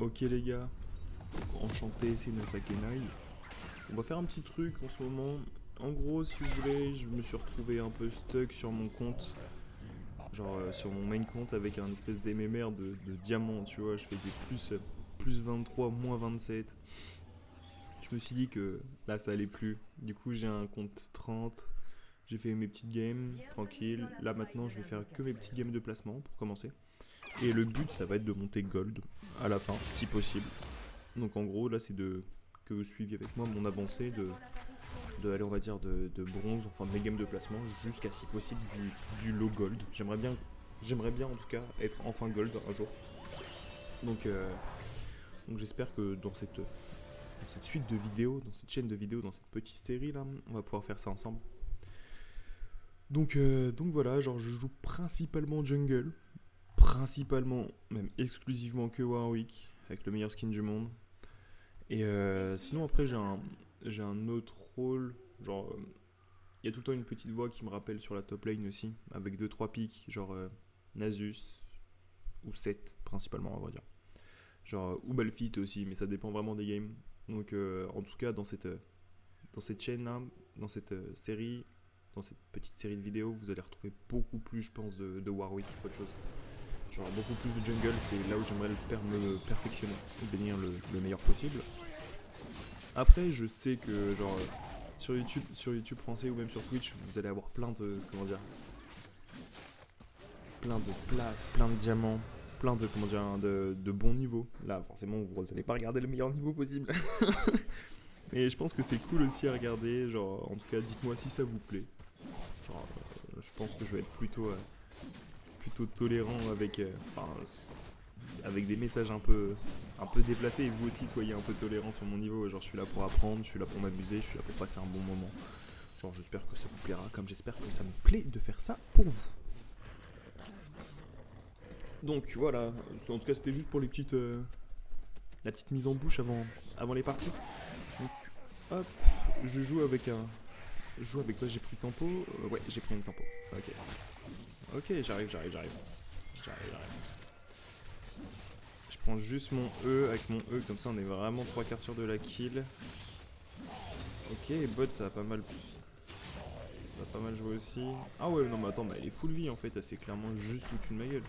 Ok les gars, donc, enchanté, c'est Nasakenai. On va faire un petit truc en ce moment. En gros, si vous voulez, je me suis retrouvé un peu stuck sur mon compte. Genre sur mon main compte avec un espèce d'MMR de diamant, tu vois. Je fais des plus 23, moins 27. Je me suis dit que là ça allait plus. Du coup j'ai un compte 30. J'ai fait mes petites games, tranquille. Là maintenant je vais faire que mes petites games de placement pour commencer. Et le but ça va être de monter gold à la fin, si possible. Donc en gros là c'est de que vous suiviez avec moi mon avancée de aller on va dire de bronze, enfin de mes games de placement jusqu'à si possible du low gold. J'aimerais bien en tout cas être enfin gold un jour. Donc, donc j'espère que dans cette suite de vidéos, dans cette chaîne de vidéos, dans cette petite série là, on va pouvoir faire ça ensemble. Donc voilà, genre je joue principalement jungle, principalement, même exclusivement que Warwick, avec le meilleur skin du monde. Et sinon après j'ai un autre rôle, genre il y a tout le temps une petite voix qui me rappelle sur la top lane aussi, avec deux trois pics, genre Nasus ou 7 principalement on va dire. Genre ou Malphite aussi, mais ça dépend vraiment des games. Donc en tout cas dans cette chaîne là, dans cette série, dans cette petite série de vidéos, vous allez retrouver beaucoup plus je pense de Warwick qu'autre chose. Genre beaucoup plus de jungle, c'est là où j'aimerais me perfectionner, devenir le meilleur possible. Après je sais que genre sur YouTube français ou même sur Twitch, vous allez avoir plein de comment dire, plein de places, plein de diamants, plein de comment dire de bons niveaux. Là forcément vous n'allez pas regarder le meilleur niveau possible. Mais je pense que c'est cool aussi à regarder, genre en tout cas dites-moi si ça vous plaît. Genre je pense que je vais être plutôt tolérant avec avec des messages un peu déplacés et vous aussi soyez un peu tolérant sur mon niveau. Genre je suis là pour apprendre, je suis là pour m'amuser, je suis là pour passer un bon moment. Genre j'espère que ça vous plaira comme j'espère que ça me plaît de faire ça pour vous. Donc voilà, en tout cas c'était juste pour les petites la petite mise en bouche avant les parties. Donc hop, je joue avec un je joue avec quoi, j'ai pris tempo. Ouais, j'ai pris un tempo. Ok. Ok, j'arrive. Je prends juste mon E, avec mon E comme ça on est vraiment 3 quarts sûr de la kill. Ok, bot ça a pas mal joué aussi. Ah ouais non mais attends, bah elle est full vie en fait, elle s'est clairement juste foutue de ma gueule.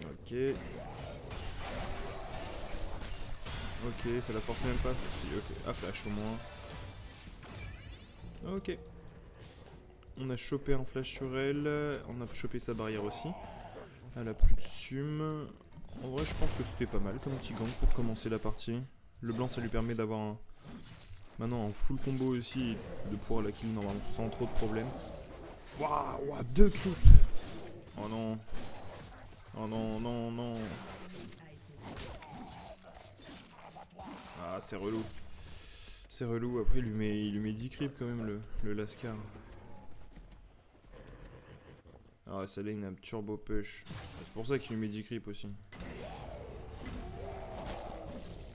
Ok. Ok, ça la force même pas. Si, ok, ah flash au moins. Ok. On a chopé un flash sur elle, on a chopé sa barrière aussi. Elle a plus de sum. En vrai je pense que c'était pas mal comme petit gang pour commencer la partie. Le blanc ça lui permet d'avoir maintenant un full combo aussi, de pouvoir la kill normalement sans trop de problèmes. Waouh, deux crits. Oh non. Oh non, non, non. Ah c'est relou. C'est relou, après il lui met 10 creeps quand même le Lascar. Ah sa lane a turbo push. C'est pour ça qu'il lui met 10 creeps aussi.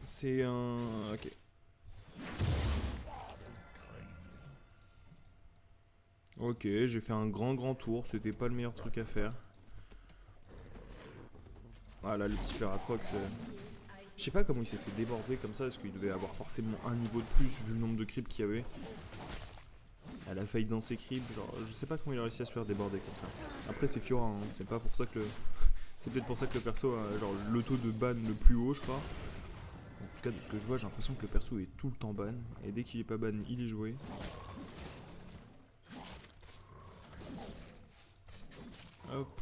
C'est un... Ok. Ok, j'ai fait un grand tour, c'était pas le meilleur truc à faire. Ah là le petit Paratrox, je sais pas comment il s'est fait déborder comme ça, est-ce qu'il devait avoir forcément un niveau de plus vu le nombre de creeps qu'il y avait. Elle a failli dans ses creeps, genre je sais pas comment il a réussi à se faire déborder comme ça. Après c'est Fiora, hein. C'est pas pour ça que le... C'est peut-être pour ça que le perso a genre le taux de ban le plus haut je crois. En tout cas de ce que je vois j'ai l'impression que le perso est tout le temps ban. Et dès qu'il est pas ban il est joué. Hop.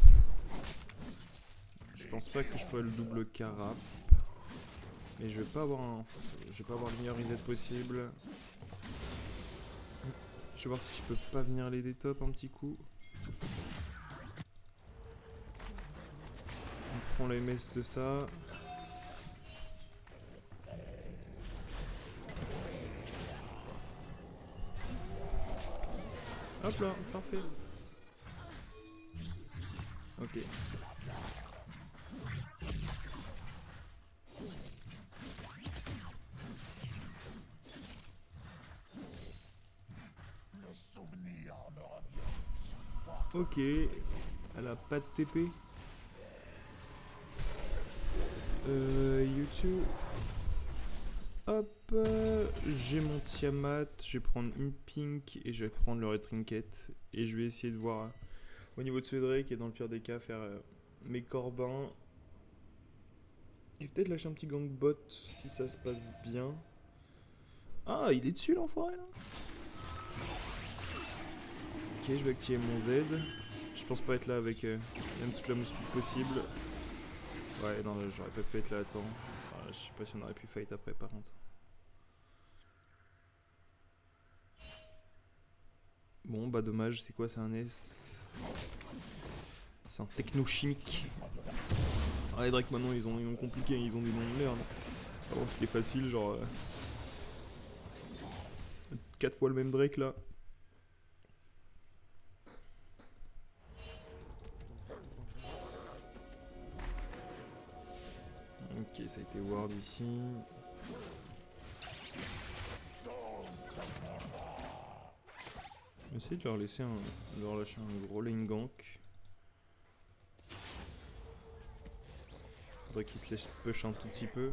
Je pense pas que je pourrais le double carap. Mais je vais pas avoir le meilleur reset possible. Je vais voir si je peux pas venir l'aider top un petit coup. On prend la MS de ça. Hop là, parfait. Ok. Ok. Elle a pas de TP. YouTube. Hop, j'ai mon Tiamat, je vais prendre une pink et je vais prendre le red trinket. Et je vais essayer de voir au niveau de ce Drake et dans le pire des cas faire mes corbins. Et peut-être lâcher un petit gangbot si ça se passe bien. Ah, il est dessus l'enfoiré là. Ok, je vais activer mon Z. Je pense pas être là avec même toute la mousse possible. Ouais, non, j'aurais pas pu être là à temps. Je sais pas si on aurait pu fight après par contre. Bon, bah dommage, c'est quoi, c'est un S. C'est un techno-chimique. Ah, les Drake maintenant ils ont compliqué, ils ont des noms de merde. Avant c'était facile, genre 4 fois le même Drake là. Ok, ça a été ward ici. Je vais essayer de leur laisser de leur lâcher un gros lane gank. Faudrait qu'ils se laissent push un tout petit peu.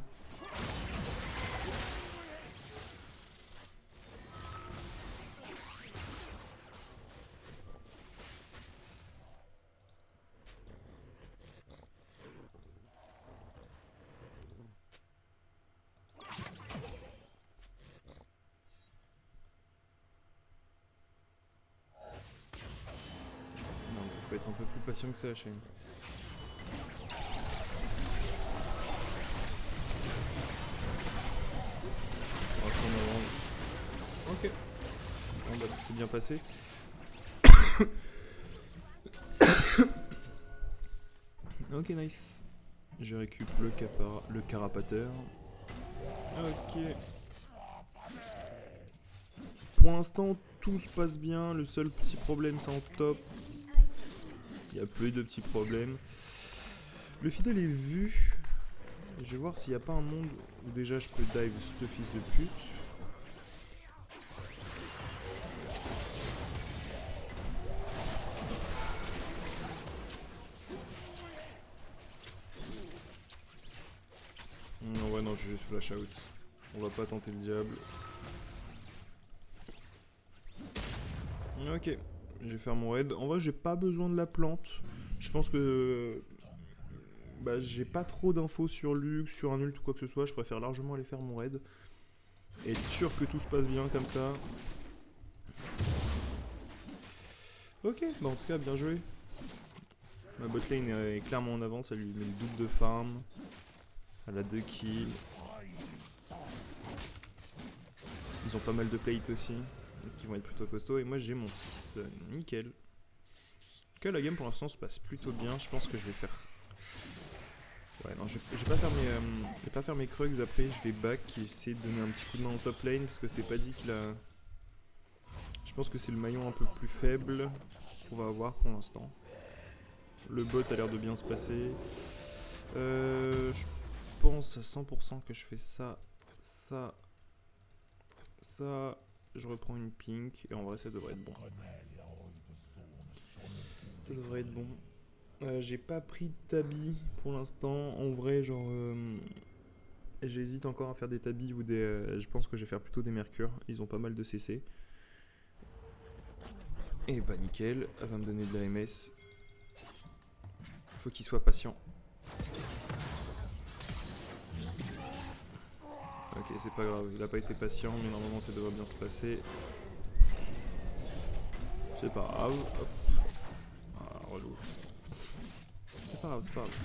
Non, faut être un peu plus patient que ça, Shane. Ok. Bon bah ça s'est bien passé. Ok, nice. Je récup le carapateur. Ok. Pour l'instant, tout se passe bien. Le seul petit problème, c'est en top. Il y a plus de petits problèmes. Le fidèle est vu. Je vais voir s'il n'y a pas un monde où déjà je peux dive ce fils de pute. Non, ouais, non, je vais juste flash out. On va pas tenter le diable. Ok, je vais faire mon raid. En vrai, j'ai pas besoin de la plante. Je pense que bah, j'ai pas trop d'infos sur Lux, sur un ult ou quoi que ce soit. Je préfère largement aller faire mon raid. Et être sûr que tout se passe bien comme ça. Ok, bah en tout cas, bien joué. Ma botlane est clairement en avance. Elle lui met le double de farm. Elle a 2 kills. Ils ont pas mal de plates aussi, qui vont être plutôt costauds. Et moi j'ai mon 6, nickel. Que la game pour l'instant se passe plutôt bien. Je pense que je vais faire... Ouais, non, je vais pas faire mes Krugs après. Je vais back et essayer de donner un petit coup de main en top lane. Parce que c'est pas dit qu'il a... Je pense que c'est le maillon un peu plus faible qu'on va avoir pour l'instant. Le bot a l'air de bien se passer. Je pense à 100% que je fais ça, ça, ça. Je reprends une pink et en vrai ça devrait être bon. Ça devrait être bon. J'ai pas pris de tabi pour l'instant. En vrai, genre, j'hésite encore à faire des tabis ou des. Je pense que je vais faire plutôt des mercures. Ils ont pas mal de CC. Et bah nickel. Elle va me donner de la MS. Faut qu'il soit patient. Ok, c'est pas grave. Il a pas été patient, mais normalement ça devrait bien se passer. C'est pas grave. Hop. Ah, relou. C'est pas grave, c'est pas grave.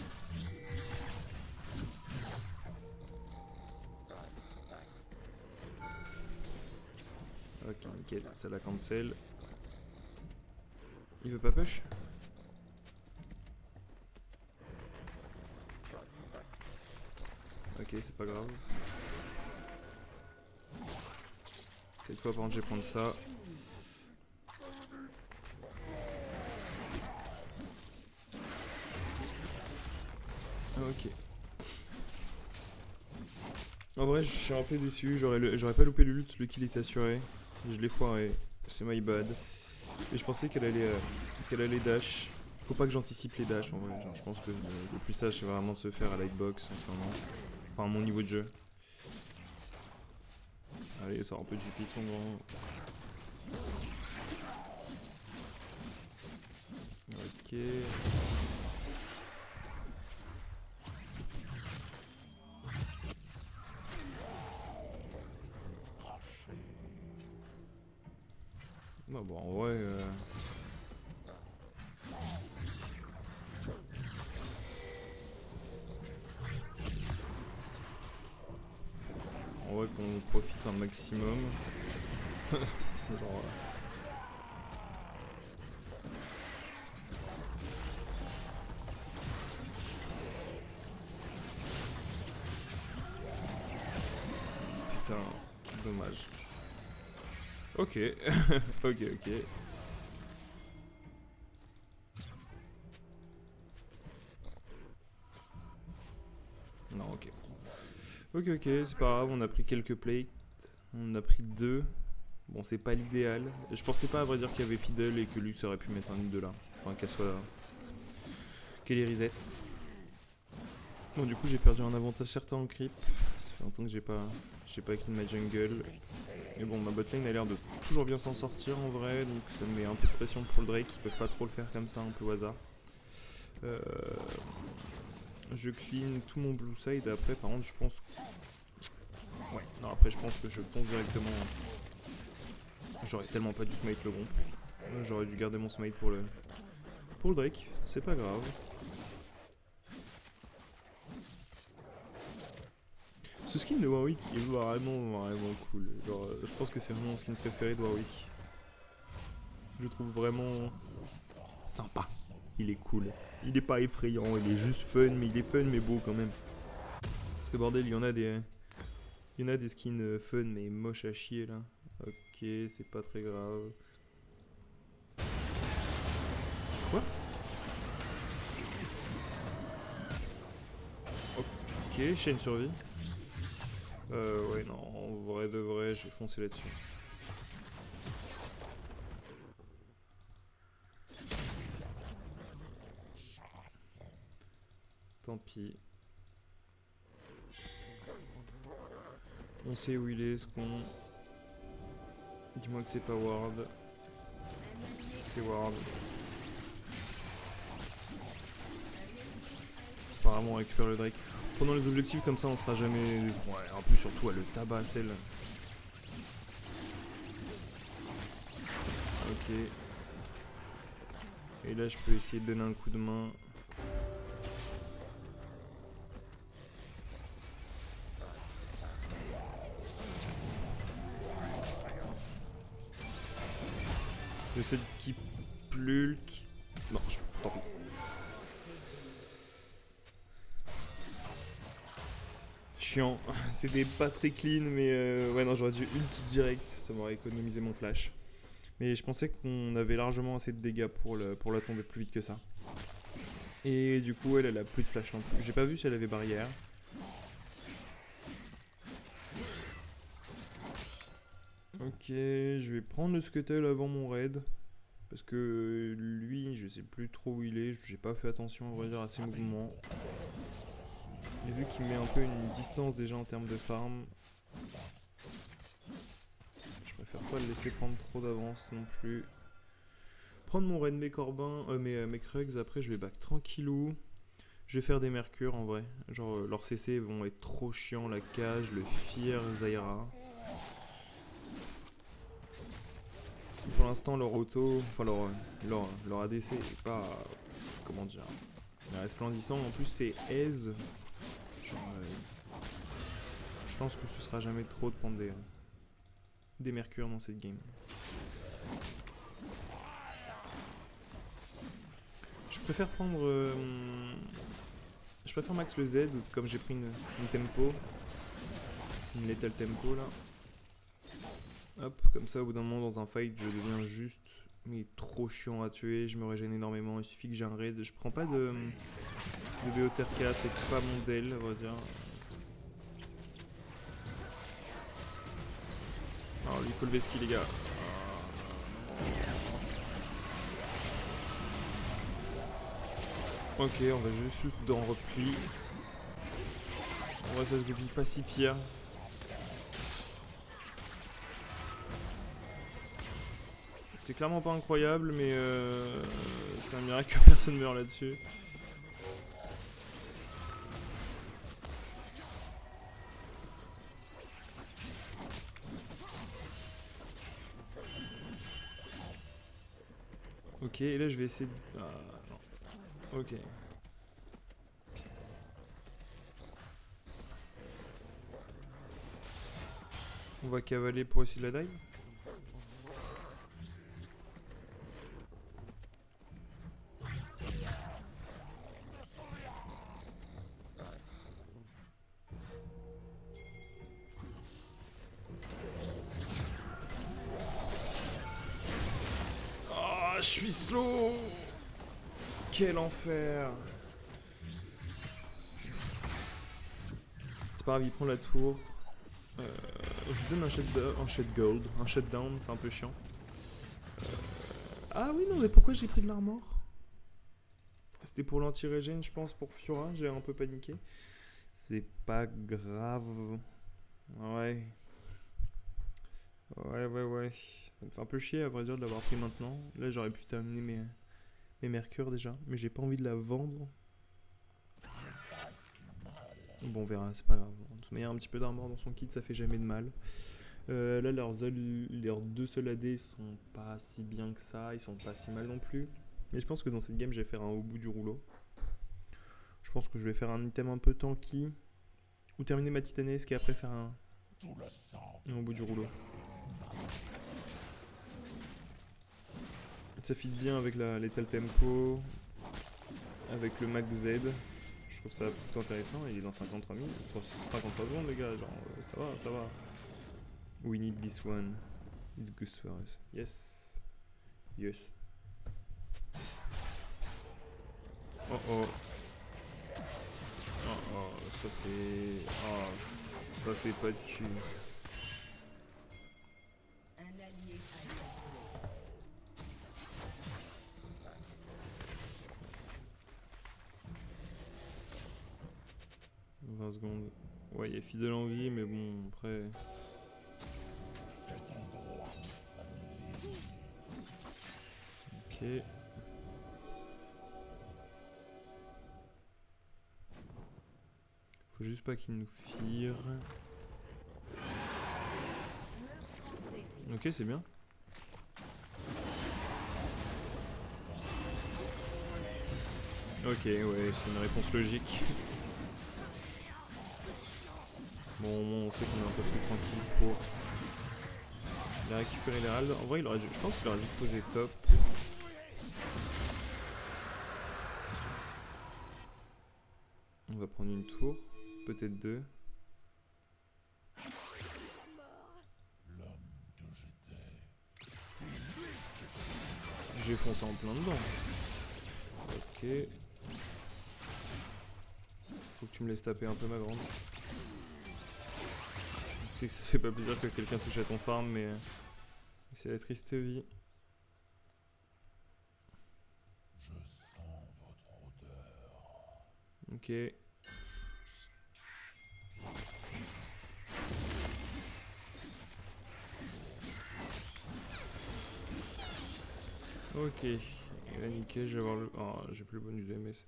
Ok, nickel, ça la cancel. Il veut pas push? Ok, c'est pas grave. Cette fois, par contre, je vais prendre ça. Ok. En vrai, je suis un peu déçu. J'aurais pas loupé le loot, le kill est assuré. Je l'ai foiré. C'est my bad. Et je pensais qu'elle allait dash. Faut pas que j'anticipe les dashs en vrai. Genre, je pense que le plus sage c'est vraiment de se faire à l'hitbox en ce moment. Enfin à mon niveau de jeu. Allez, sort un peu du piton grand. Ok. Non, bon, en vrai. En vrai, qu'on profite un maximum. Genre. Putain, dommage. Ok, ok, ok. Non, ok. Ok, ok, c'est pas grave, on a pris quelques plates. On a pris 2. Bon, c'est pas l'idéal. Je pensais pas à vrai dire qu'il y avait Fiddle et que Lux aurait pu mettre un nid de là. Enfin, qu'elle soit. Qu'elle est reset. Bon, du coup, j'ai perdu un avantage certain en creep. Ça fait longtemps que j'ai pas clean ma jungle. Mais bon, ma botlane a l'air de toujours bien s'en sortir en vrai, donc ça me met un peu de pression pour le Drake. Ils peuvent pas trop le faire comme ça, un peu au hasard. Je clean tout mon blue side. Après, par contre, je pense. Ouais, non, après, je pense que je ponce directement. J'aurais tellement pas dû smite le groupe. J'aurais dû garder mon smite pour le Drake. C'est pas grave. Ce skin de Warwick est vraiment cool. Genre, je pense que c'est vraiment mon skin préféré de Warwick. Je le trouve vraiment sympa. Il est cool. Il est pas effrayant, il est juste fun, mais il est fun mais beau quand même. Parce que bordel, il y en a des skins fun mais moches à chier là. Ok, c'est pas très grave. Quoi? Ok, chaîne survie. Ouais, non, en vrai de vrai, je vais foncer là-dessus. Tant pis. On sait où il est, ce con. Dis-moi que c'est pas Ward. C'est Ward. C'est pas vraiment on récupère le Drake. Pendant les objectifs comme ça, on sera jamais. Ouais, en plus, surtout, elle le tabac, celle. Ok. Et là, je peux essayer de donner un coup de main. J'essaie de keep l'ult. Non, tant pis. Chiant. C'était pas très clean, mais ouais, non, j'aurais dû ult direct. Ça m'aurait économisé mon flash. Mais je pensais qu'on avait largement assez de dégâts pour la tomber plus vite que ça. Et du coup, elle a plus de flash non plus. J'ai pas vu si elle avait barrière. Ok, je vais prendre le Scuttle avant mon raid. Parce que lui, je sais plus trop où il est. J'ai pas fait attention, on va dire, à ses mouvements. Et vu qu'il met un peu une distance déjà en termes de farm, je préfère pas le laisser prendre trop d'avance non plus. Prendre mon raid mes corbins, mes Krugs, après je vais back tranquillou. Je vais faire des mercures en vrai. Genre leurs CC vont être trop chiants, la cage, le Fear, Zyra. Pour l'instant leur auto, enfin leur ADC est pas, comment dire, resplendissant. En plus c'est aise. Genre, je pense que ce sera jamais trop de prendre des mercures dans cette game. Je préfère prendre... je préfère max le Z, comme j'ai pris une tempo. Une lethal tempo là. Hop, comme ça au bout d'un moment dans un fight je deviens juste... Mais trop chiant à tuer, je me régène énormément, il suffit que j'ai un raid. Je prends pas de BOTRK, c'est pas mon del, on va dire. Alors lui il faut lever ski les gars. Ok, on va juste dans repli. En vrai, ça se goupille pas si pire. C'est clairement pas incroyable, mais c'est un miracle que personne meurt là-dessus. Ok, et là je vais essayer de... Ah, non. Ok. On va cavaler pour essayer de la dive. Ah, je suis slow. Quel enfer. C'est pas grave, il prend la tour. Je donne un shutdown, un shutdown, c'est un peu chiant. Ah oui, non, mais pourquoi j'ai pris de l'armor? C'était pour l'anti-régène, je pense, pour Fiora, j'ai un peu paniqué. C'est pas grave. Ouais. Ouais. Ça me fait un peu chier, à vrai dire, de l'avoir pris maintenant. Là, j'aurais pu terminer mes mercures déjà, mais j'ai pas envie de la vendre. Bon, on verra, c'est pas grave. De toute manière, un petit peu d'armor dans son kit, ça fait jamais de mal. Là, leurs deux seuls AD sont pas si bien que ça, ils sont pas si mal non plus. Mais je pense que dans cette game, je vais faire un au bout du rouleau. Je pense que je vais faire un item un peu tanky, ou terminer ma titanesque et après faire un au bout du rouleau. Ça fit bien avec la Lethal Tempo, avec le Max Z. Je trouve ça plutôt intéressant. Il est dans 53 000, 53 secondes, les gars. Genre, ça va. We need this one. It's good for us. Yes. Oh, ça c'est... Oh, ça c'est pas de cul. Un allié 20 secondes. Ouais, il y a fidèle en vie, mais bon, après... Ok. Faut juste pas qu'il nous fire. Ok, c'est bien. Ok, ouais, c'est une réponse logique. Bon, on sait qu'on est un peu plus tranquille pour... Il a récupéré les ralds. En vrai, je pense qu'il aurait juste posé top. On va prendre une tour, peut-être deux. J'ai foncé en plein dedans. Ok. Faut que tu me laisses taper un peu ma grande. Je sais que ça fait pas plaisir que quelqu'un touche à ton farm, mais c'est la triste vie. Je sens votre odeur. Ok. Ok. Et là, nickel, je vais avoir le... Oh, j'ai plus le bonus de MS.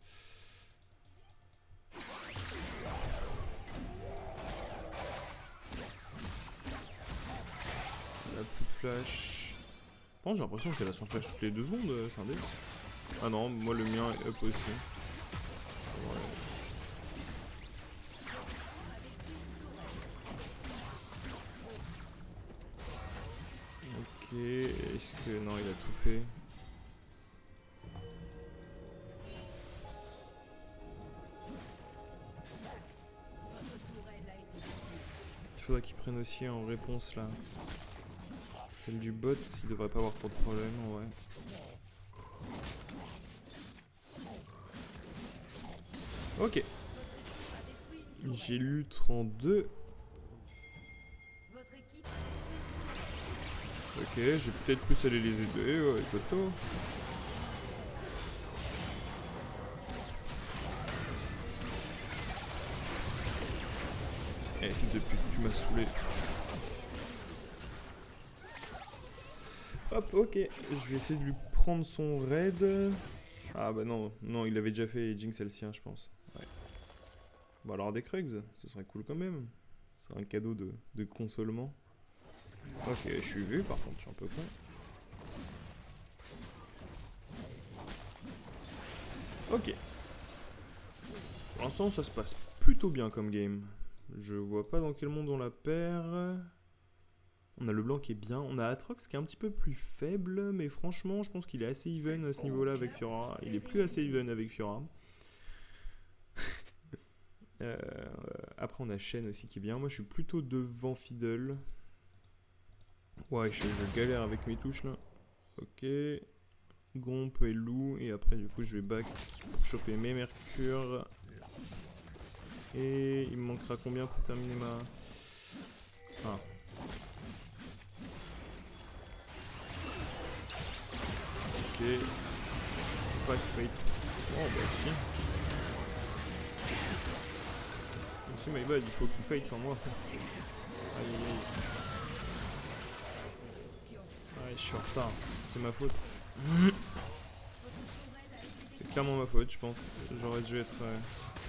La plus de flash. Bon, j'ai l'impression que c'est la son flash toutes les 2 secondes, c'est un dé. Ah non, moi le mien est up aussi. Ouais. Ok, est-ce que... Non, il a tout fait. Il faudra qu'il prenne aussi en réponse là. Celle du bot, il devrait pas avoir trop de problème, ouais. Ok. J'ai lu 32. Ok, j'ai peut-être plus aller les aider, ouais, costaud. Eh, fils de pute, tu m'as saoulé. Hop, ok. Je vais essayer de lui prendre son raid. Ah bah non, non, il avait déjà fait et Jinx est le sien, je pense. Ouais. Bon alors des Krugs, ce serait cool quand même. C'est un cadeau de consolement. Ok, je suis vu, par contre, je suis un peu con. Ok. Pour l'instant, ça se passe plutôt bien comme game. Je vois pas dans quel monde on la perd. On a le blanc qui est bien. On a Atrox qui est un petit peu plus faible, mais franchement, je pense qu'il est assez even à ce niveau-là avec Fiora. Il est plus assez even avec Fiora. Euh, Après, on a Shen aussi qui est bien. Moi, je suis plutôt devant Fiddle. Ouais, je galère avec mes touches là. Ok. Gomp et loup. Et après, du coup, je vais back pour choper mes mercures. Et il me manquera combien pour terminer ma. Ah. Ok. Pas de fight. Oh bah si. Si my bad, il faut qu'il fight sans moi. Aïe aïe aïe. Ouais, je suis en retard. C'est ma faute. C'est clairement ma faute, je pense. J'aurais dû être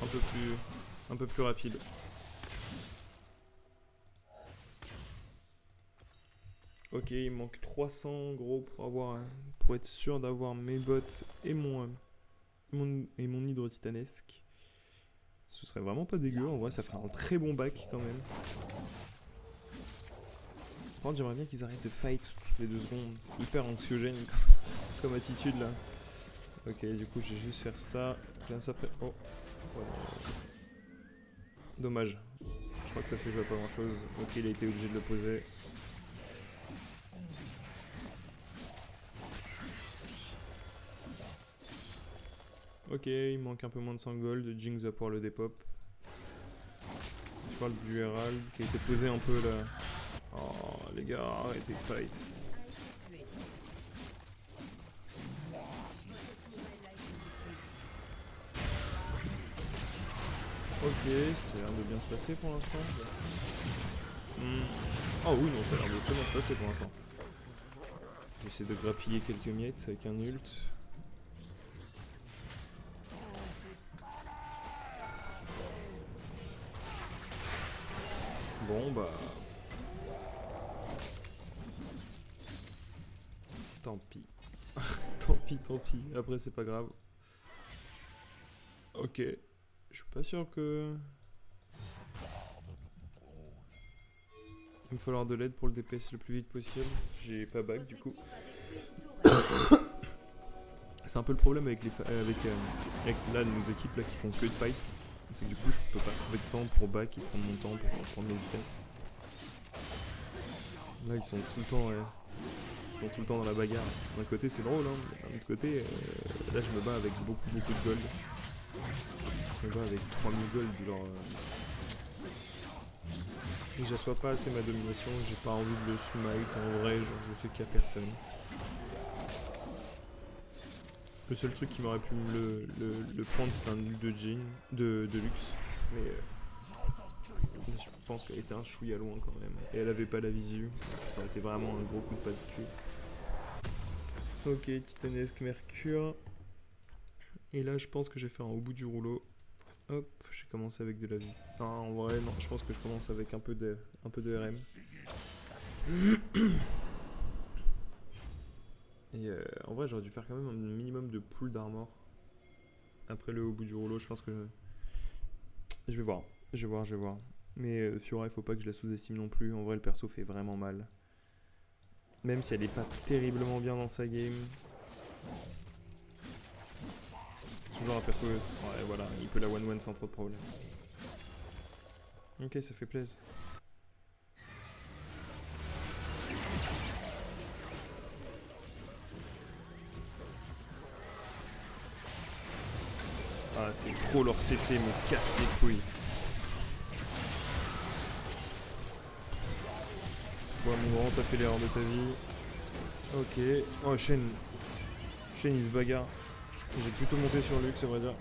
un peu plus rapide. Ok, il manque 300 gros pour être sûr d'avoir mes bots et mon hydro titanesque. Ce serait vraiment pas dégueu, en vrai ça ferait un très bon bac quand même. Par contre j'aimerais bien qu'ils arrêtent de fight toutes les 2 secondes, c'est hyper anxiogène comme attitude là. Ok, du coup je vais juste faire ça, bien ça après. Oh, ouais. Dommage, je crois que ça s'est joué à pas grand chose. Ok, il a été obligé de le poser. Ok, il manque un peu moins de 100 gold, Jinx va pouvoir le dépop. Je parle du Herald qui a été posé un peu là. Oh les gars, arrêtez de fight. Ok, ça a l'air de bien se passer pour l'instant. Oh oui, non, ça a l'air de très bien se passer pour l'instant. J'essaie de grappiller quelques miettes avec un ult. Bon bah... Tant pis. Tant pis. Après c'est pas grave. Ok. Je suis pas sûr que... Il me falloir de l'aide pour le DPS le plus vite possible. J'ai pas back du coup. C'est un peu le problème avec là, nos équipes là, qui font que de fight. C'est que du coup je peux pas trouver de temps pour back et prendre mon temps pour prendre mes items. Là ils sont tout le temps dans la bagarre. D'un côté c'est drôle, hein, mais d'un autre côté là je me bats avec beaucoup de gold. Je me bats avec 3000 gold, genre et j'assois pas assez ma domination, j'ai pas envie de le smite en vrai, genre je sais qu'il y a personne. Le seul truc qui m'aurait pu le prendre c'est un ult de Jhin, de luxe, mais je pense qu'elle était un chouïa loin quand même, et elle avait pas la visu, ça aurait été vraiment un gros coup de pas de cul. Ok, titanesque mercure, et là je pense que je vais faire un au bout du rouleau. Hop, j'ai commencé avec de la vie. Non, en vrai, non, je pense que je commence avec un peu de RM. Et en vrai, j'aurais dû faire quand même un minimum de pull d'armor. Après le au bout du rouleau, je pense que... Je vais voir. Mais Fiora, il faut pas que je la sous-estime non plus. En vrai, le perso fait vraiment mal. Même si elle est pas terriblement bien dans sa game. C'est toujours un perso... Ouais, voilà, il peut la one-one sans trop de problème. Ok, ça fait plaisir. Ah, c'est trop leur CC me casse les couilles. Bon, mon grand, t'as fait l'erreur de ta vie. Ok. Oh, Shen il se bagarre. J'ai plutôt monté sur Luke, c'est vrai dire.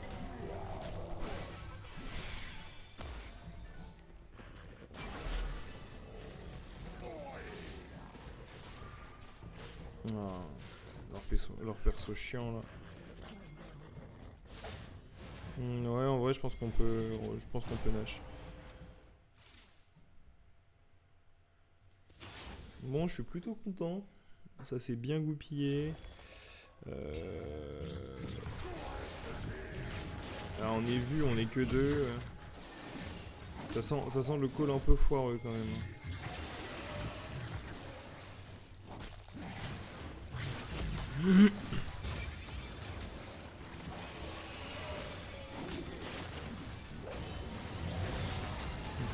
Ah, leur perso chiant là. Ouais, en vrai, je pense qu'on peut Nash. Bon, je suis plutôt content. Ça s'est bien goupillé. Là, on est vu, on est que deux. Ça sent le call un peu foireux quand même. Il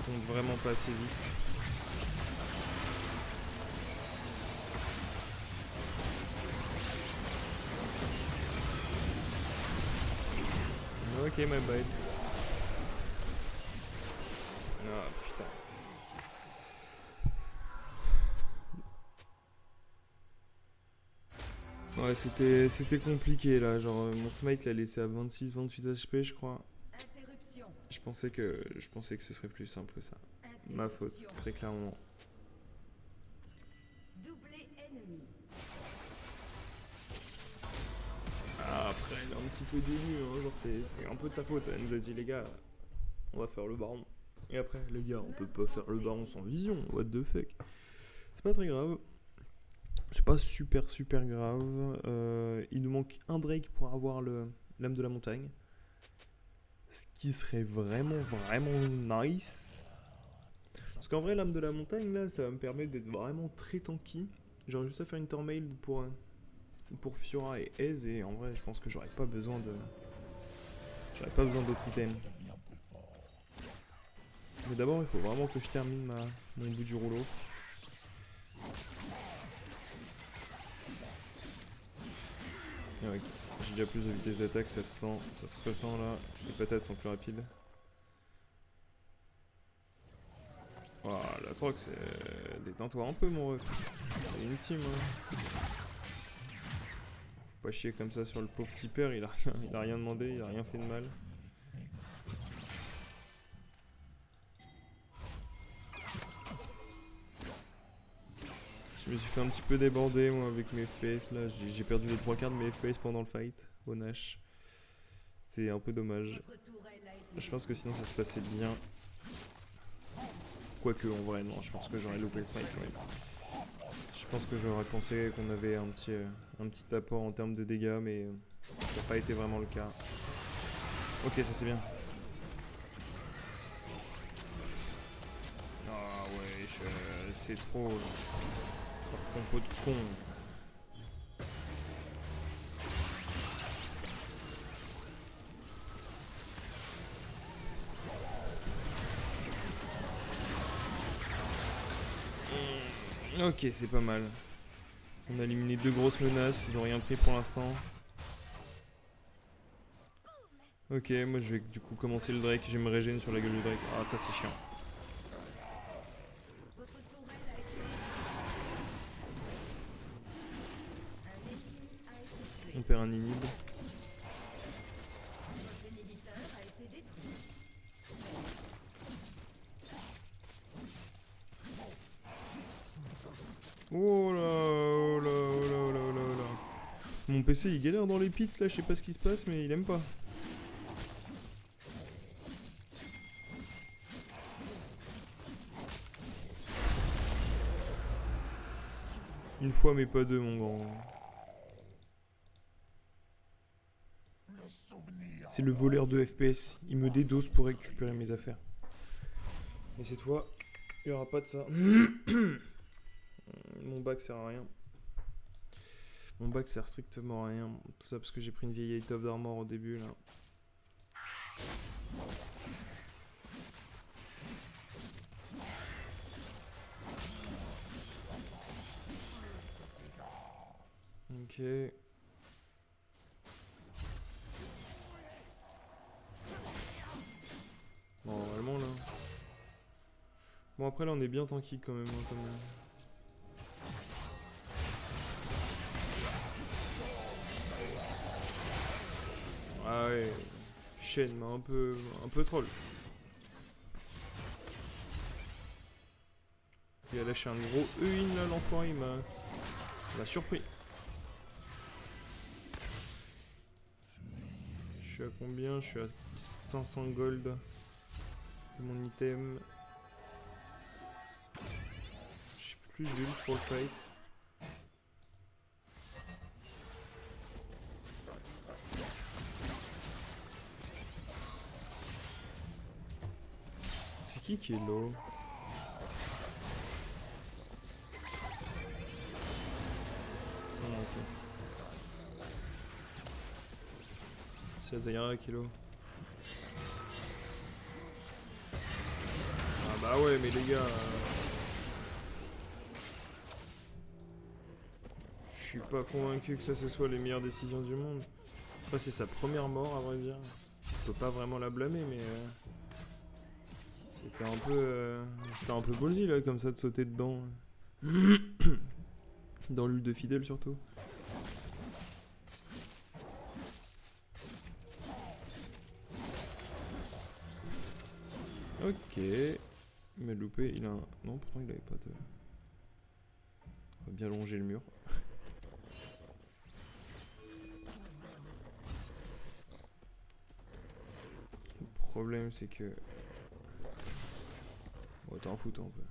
tombe vraiment pas assez vite. Ok, my bad. Ah putain. Ouais, c'était compliqué là. Genre, mon smite l'a laissé à 26-28 HP, je crois. Je pensais que ce serait plus simple que ça. Ma faute, très clairement. Ah, après, il est un petit peu dému, hein. Genre, c'est un peu de sa faute. Elle nous a dit, les gars, on va faire le baron. Et après, les gars, on peut pas faire le baron sans vision. What the fuck. C'est pas très grave. C'est pas super grave. Il nous manque un Drake pour avoir l'âme de la montagne. Ce qui serait vraiment nice. Parce qu'en vrai, l'âme de la montagne, là, ça va me permettre d'être vraiment très tanky. J'aurais juste à faire une Tormail pour Fiora et Eze. Et en vrai, je pense que j'aurais pas besoin d'autres items. Mais d'abord, il faut vraiment que je termine mon bout du rouleau. Et ouais, j'ai déjà plus de vitesse d'attaque, ça se sent, ça se ressent là. Les patates sont plus rapides. Oh, la troc, c'est... Détends-toi un peu, mon ref. C'est une team, hein. Faut pas chier comme ça sur le pauvre tipper, il a rien demandé, il a rien fait de mal. Je me suis fait un petit peu déborder, moi, avec mes FPS, là. J'ai perdu les 3 quarts de mes FPS pendant le fight, au Nash. C'est un peu dommage. Je pense que sinon, ça se passait bien. Quoique, en vrai, non, je pense que j'aurais loupé le smite quand même. Je pense que j'aurais pensé qu'on avait un petit apport en termes de dégâts, mais ça n'a pas été vraiment le cas. Ok, ça c'est bien. Ah ouais, c'est trop... compo de con. Ok, c'est pas mal. On a éliminé 2 grosses menaces, ils ont rien pris pour l'instant. Ok, moi je vais du coup commencer le Drake, je vais me régénérer sur la gueule du Drake. Ah, ça c'est chiant. On perd un inhib. Oh là, oh là, oh là, oh là, oh là, oh là. Mon PC il galère dans les pits là, je sais pas ce qui se passe mais il aime pas. Une fois mais pas deux mon grand. C'est le voleur de FPS, il me dédose pour récupérer mes affaires. Et c'est toi, il y aura pas de ça. Mon bac sert à rien. Mon bac sert strictement à rien. Tout ça parce que j'ai pris une vieille étoffe d'armor au début là. Ok. Bon, normalement là. Bon, après là on est bien tanky quand même. Hein, Ah ouais. Chaîne m'a un peu troll. Il a lâché un gros E-in là, l'enfoiré, il m'a surpris. suis à combien? Je suis à 500 gold de mon item. Je suis plus nul pour le fight. C'est qui est low? Ah, ok. C'est Azayara qui est low. Ah bah ouais, mais les gars... je suis pas convaincu que ça ce soit les meilleures décisions du monde. Après c'est sa première mort à vrai dire. Je peux pas vraiment la blâmer mais... c'était un peu ballsy là comme ça de sauter dedans. Dans l'huile de fidèle surtout. Ok. Mais loupé, il a un... Non, pourtant il avait pas de... On va bien longer le mur. Le problème c'est que... On va t'en foutre un peu.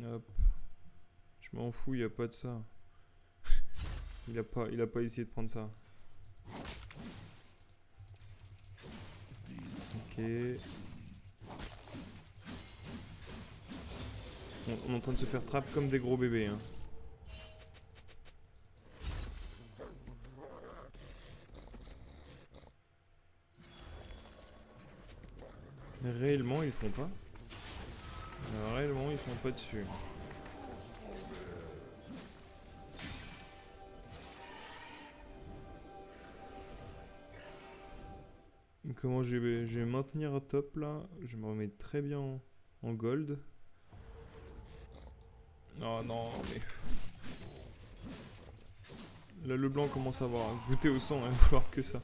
Hop. Je m'en fous, il a pas de ça. il a pas essayé de prendre ça. Ok. On est en train de se faire trap comme des gros bébés. Hein. Réellement, ils font pas. Réellement, ils sont pas dessus. Comment je vais maintenir à top là? Je me remets très bien en gold. Oh non, mais... Là, le blanc commence à avoir goûté au sang, hein, voir que ça.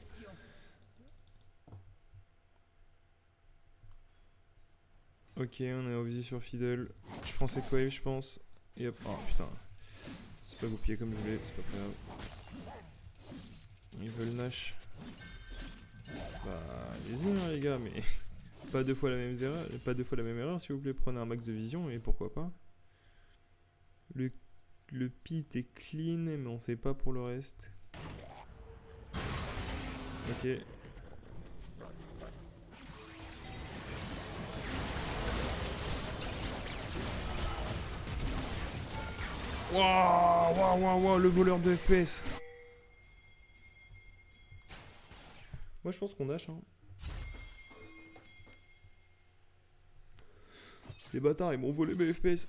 Ok, on est obligé sur Fiddle. Je prends cette wave, je pense. Et hop. Oh putain. C'est pas goupillé comme je voulais, c'est pas grave. Ils veulent Nash. Bah, allez-y hein, les gars, mais pas deux fois la même erreur, s'il vous plaît. Prenez un max de vision et pourquoi pas. Le pit est clean, mais on sait pas pour le reste. Ok. Waouh, le voleur de FPS. Moi je pense qu'on dash hein. Les bâtards ils m'ont volé mes FPS.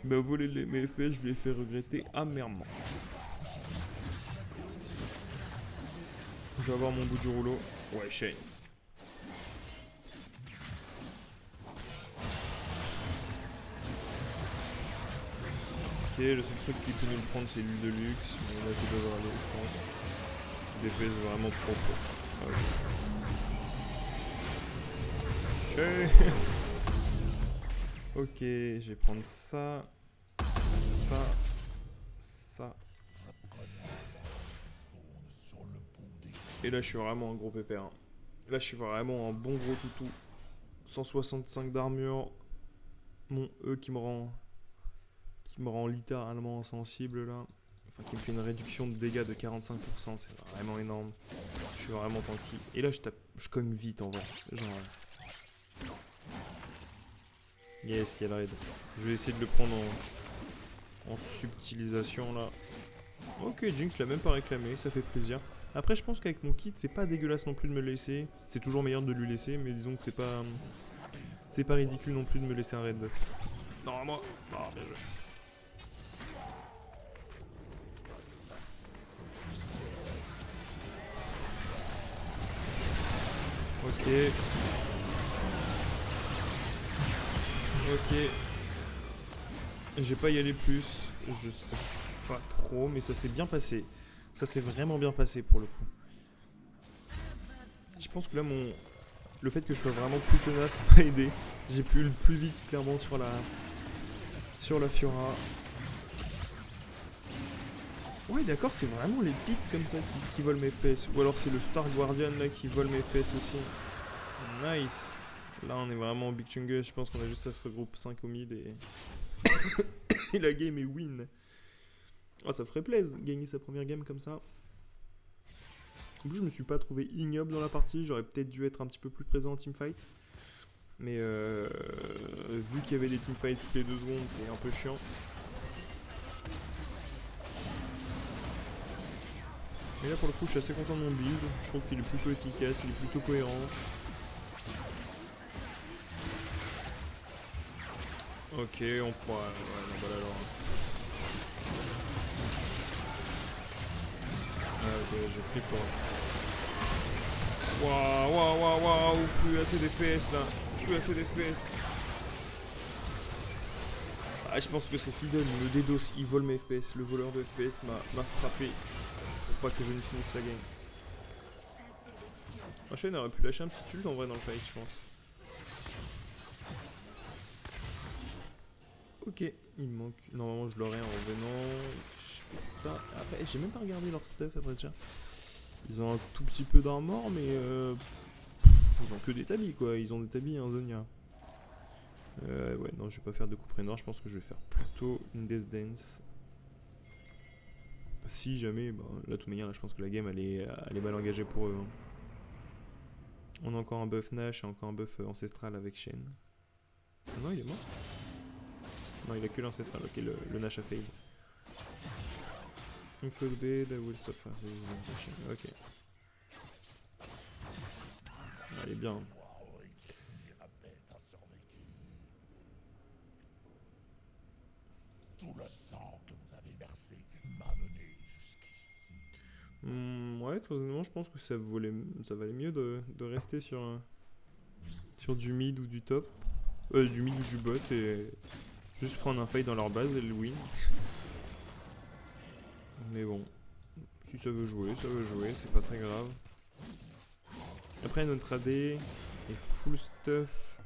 Ils m'ont volé mes FPS, je les ai fait regretter amèrement. Je vais avoir mon bout du rouleau. Ouais, Shane. Ok, le seul truc qui peut nous le prendre c'est l'huile de luxe. Mais là ça devrait aller je pense. Des FPS vraiment propres. Okay. Ok, je vais prendre ça. Ça. Et là je suis vraiment un gros pépère. Hein. Là je suis vraiment un bon gros toutou. 165 d'armure. Mon E qui me rend littéralement insensible là. Enfin qui me fait une réduction de dégâts de 45%, c'est vraiment énorme. Je suis vraiment tanky. Et là je cogne vite en vrai. Genre... Yes, il y a le raid. Je vais essayer de le prendre en subtilisation là. Ok, Jinx l'a même pas réclamé, ça fait plaisir. Après je pense qu'avec mon kit c'est pas dégueulasse non plus de me le laisser. C'est toujours meilleur de lui laisser, mais disons que c'est pas ridicule non plus de me laisser un raid buff. Non, moi. Oh, bien joué. Ok. Ok. Je vais pas y aller plus. Je sais pas trop, mais ça s'est bien passé. Ça s'est vraiment bien passé pour le coup. Je pense que là, le fait que je sois vraiment plus tenace m'a aidé. J'ai pu le plus vite clairement sur la Fiora. Ouais, d'accord, c'est vraiment les pits comme ça qui volent mes fesses. Ou alors c'est le Star Guardian là qui vole mes fesses aussi. Nice. Là, on est vraiment en Big Chungus. Je pense qu'on a juste à se regrouper 5 au mid et la game est win. Oh, ça ferait plaisir, gagner sa première game comme ça. En plus, je me suis pas trouvé ignoble dans la partie. J'aurais peut-être dû être un petit peu plus présent en teamfight. Mais vu qu'il y avait des teamfights toutes les 2 secondes, c'est un peu chiant. Mais là, pour le coup, je suis assez content de mon build. Je trouve qu'il est plutôt efficace, il est plutôt cohérent. Ok, on pourra. Ouais, non, bah là, alors. Ah, ok, j'ai pris pour. Waouh, waouh, waouh, waouh, plus assez d'FPS là. Plus assez d'FPS. Ah, je pense que c'est Fidel, il me DDoS, il vole mes FPS. Le voleur de FPS m'a frappé pour pas que je ne finisse la game. Enchaîne aurait pu lâcher un petit ult en vrai dans le fight, je pense. Ok, il me manque. Normalement, je l'aurai en revenant. Je fais ça. Après, j'ai même pas regardé leur stuff après déjà. Ils ont un tout petit peu d'armor, mais ils ont que des tabis quoi. Ils ont des tabis, hein, Zonia. Ouais, non, je vais pas faire de coup près nord. Je pense que je vais faire plutôt une Death Dance. Si jamais, bah, là, de toute manière, là, je pense que la game elle est mal engagée pour eux. Hein. On a encore un buff Nash et encore un buff ancestral avec Shen. Ah non, il est mort. Non, il a que l'ancestral. Ok, le Nash a fail. Infected, I will suffer. Ok. Elle est bien. Tout le sang que vous avez versé m'a mené jusqu'ici. Ouais, très honnêtement, je pense que ça valait mieux de rester sur du mid ou du top. Du mid ou du bot et juste prendre un fight dans leur base et le win. Mais bon, si ça veut jouer, c'est pas très grave. Après, notre AD est full stuff.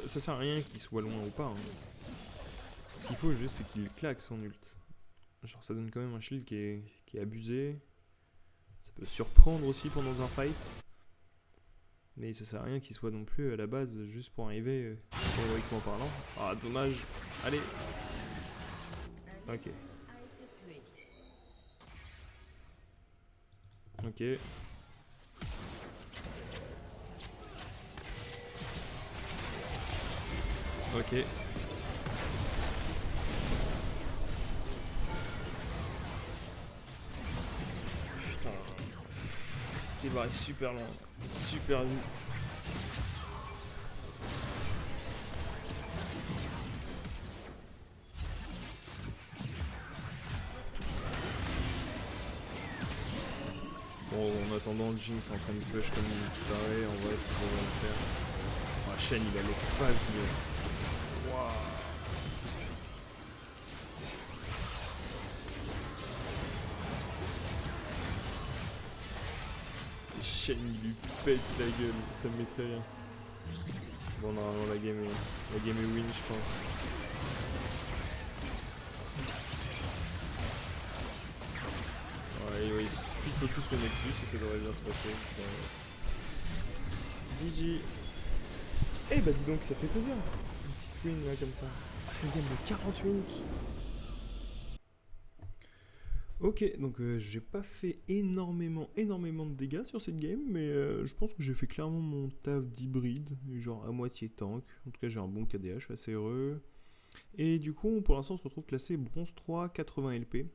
Ça sert à rien qu'il soit loin ou pas. Hein. Ce qu'il faut juste, c'est qu'il claque son ult. Genre, ça donne quand même un shield qui est abusé. Ça peut surprendre aussi pendant un fight. Mais ça sert à rien qu'il soit non plus à la base juste pour arriver héroïquement parlant. Ah, dommage. Allez. Ok. Ok. Ok. Putain. C'est vrai, super long. Super vite. Bon, en attendant, Jinx est en train de push comme une tarée. En vrai, ça devrait le faire. Oh, la chaîne, il la laisse pas vivre. Waouh. Chaîne, il lui pète la gueule. Ça me mettrait rien. Bon, normalement, la game est win, je pense. Ouais, il focus le Nexus et ça devrait bien se passer. GG. Eh bah dis donc, ça fait plaisir. Une petite win là comme ça. Ah, c'est une game de 40 minutes. Ok, donc j'ai pas fait énormément de dégâts sur cette game, mais je pense que j'ai fait clairement mon taf d'hybride, genre à moitié tank. En tout cas, j'ai un bon KDA, je suis assez heureux. Et du coup, pour l'instant, on se retrouve classé bronze 3, 80 LP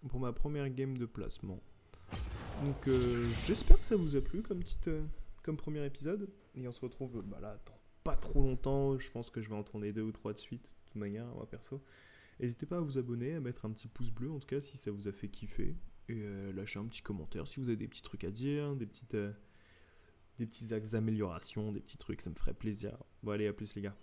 pour ma première game de placement. Donc j'espère que ça vous a plu comme premier épisode. Et on se retrouve là dans pas trop longtemps. Je pense que je vais en tourner 2 ou 3 de suite, de toute manière, moi perso. N'hésitez pas à vous abonner, à mettre un petit pouce bleu en tout cas si ça vous a fait kiffer. Et lâcher un petit commentaire si vous avez des petits trucs à dire, des petits axes d'amélioration, des petits trucs, ça me ferait plaisir. Bon allez, à plus les gars.